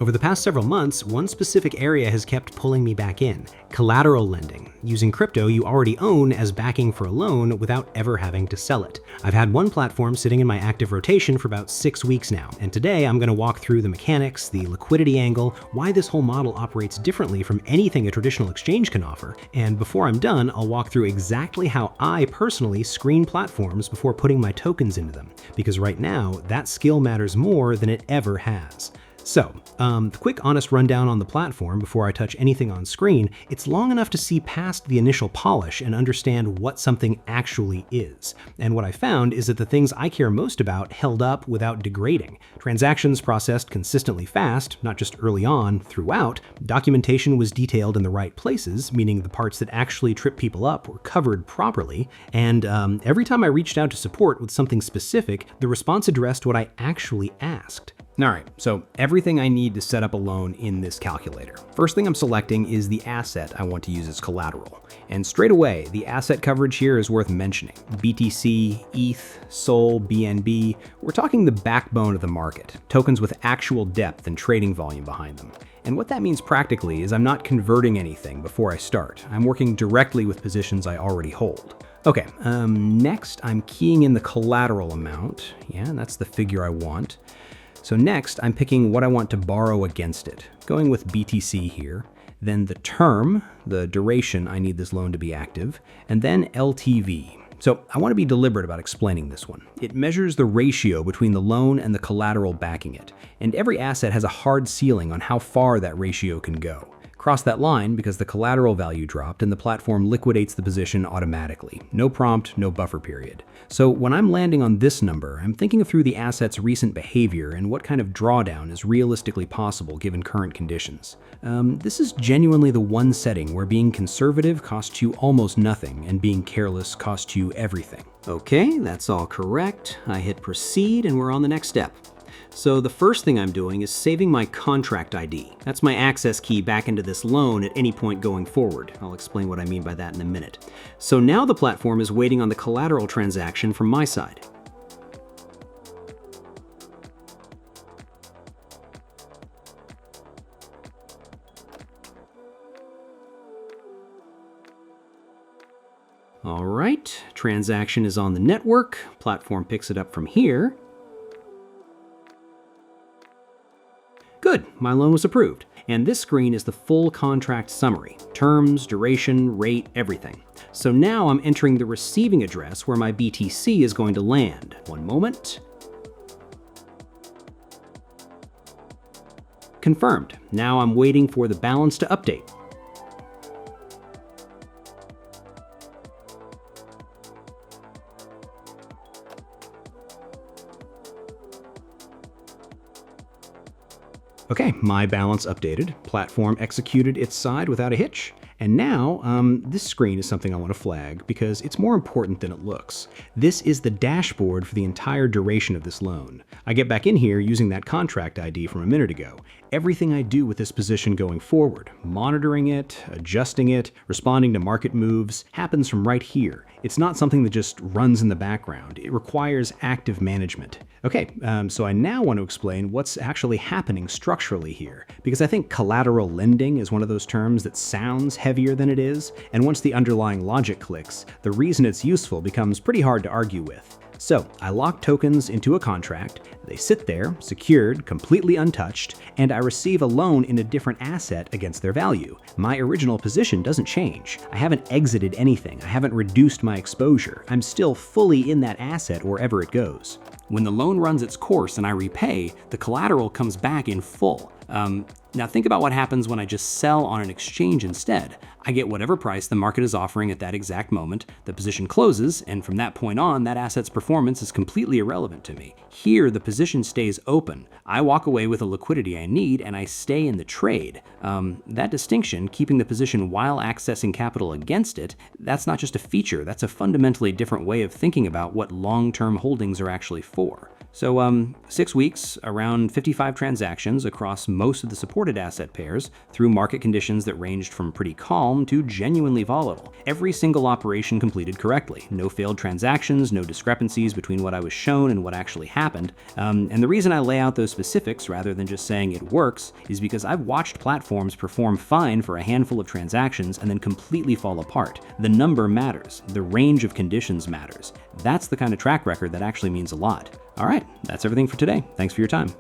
Over the past several months, one specific area has kept pulling me back in: collateral lending, using crypto you already own as backing for a loan without ever having to sell it. I've had one platform sitting in my active rotation for about 6 weeks now, and today I'm going to walk through the mechanics, the liquidity angle, why this whole model operates differently from anything a traditional exchange can offer, and before I'm done, I'll walk through exactly how I personally screen platforms before putting my tokens into them, because right now, that skill matters more than it ever has. So, the quick honest rundown on the platform before I touch anything on screen. It's long enough to see past the initial polish and understand what something actually is. And what I found is that the things I care most about held up without degrading. Transactions processed consistently fast, not just early on, throughout. Documentation was detailed in the right places, meaning the parts that actually trip people up were covered properly. And every time I reached out to support with something specific, the response addressed what I actually asked. All right, so everything I need to set up a loan in this calculator. First thing I'm selecting is the asset I want to use as collateral. And straight away, the asset coverage here is worth mentioning. BTC, ETH, SOL, BNB, we're talking the backbone of the market, tokens with actual depth and trading volume behind them. And what that means practically is I'm not converting anything before I start. I'm working directly with positions I already hold. Okay, next I'm keying in the collateral amount. Yeah, that's the figure I want. So next, I'm picking what I want to borrow against it, going with BTC here, then the term, the duration I need this loan to be active, and then LTV. So I want to be deliberate about explaining this one. It measures the ratio between the loan and the collateral backing it, and every asset has a hard ceiling on how far that ratio can go. Cross that line because the collateral value dropped and the platform liquidates the position automatically. No prompt, no buffer period. So when I'm landing on this number, I'm thinking through the asset's recent behavior and what kind of drawdown is realistically possible given current conditions. This is genuinely the one setting where being conservative costs you almost nothing and being careless costs you everything. Okay, that's all correct. I hit proceed and we're on the next step. So the first thing I'm doing is saving my contract ID. That's my access key back into this loan at any point going forward. I'll explain what I mean by that in a minute. So now the platform is waiting on the collateral transaction from my side. All right, transaction is on the network. Platform picks it up from here. Good, my loan was approved. And this screen is the full contract summary. Terms, duration, rate, everything. So now I'm entering the receiving address where my BTC is going to land. One moment. Confirmed. Now I'm waiting for the balance to update. Okay, my balance updated. Platform executed its side without a hitch. And now, this screen is something I want to flag because it's more important than it looks. This is the dashboard for the entire duration of this loan. I get back in here using that contract ID from a minute ago. Everything I do with this position going forward, monitoring it, adjusting it, responding to market moves, happens from right here. It's not something that just runs in the background. It requires active management. Okay, so I now want to explain what's actually happening structurally here, because I think collateral lending is one of those terms that sounds heavier than it is, and once the underlying logic clicks, the reason it's useful becomes pretty hard to argue with. So I lock tokens into a contract, they sit there, secured, completely untouched, and I receive a loan in a different asset against their value. My original position doesn't change. I haven't exited anything. I haven't reduced my exposure. I'm still fully in that asset wherever it goes. When the loan runs its course and I repay, the collateral comes back in full. Now think about what happens when I just sell on an exchange instead. I get whatever price the market is offering at that exact moment, the position closes, and from that point on, that asset's performance is completely irrelevant to me. Here, the position stays open. I walk away with the liquidity I need, and I stay in the trade. That distinction, keeping the position while accessing capital against it, that's not just a feature, that's a fundamentally different way of thinking about what long-term holdings are actually for. So 6 weeks, around 55 transactions across most of the supported asset pairs through market conditions that ranged from pretty calm to genuinely volatile. Every single operation completed correctly. No failed transactions, no discrepancies between what I was shown and what actually happened. And the reason I lay out those specifics rather than just saying it works is because I've watched platforms perform fine for a handful of transactions and then completely fall apart. The number matters. The range of conditions matters. That's the kind of track record that actually means a lot. All right, that's everything for today. Thanks for your time.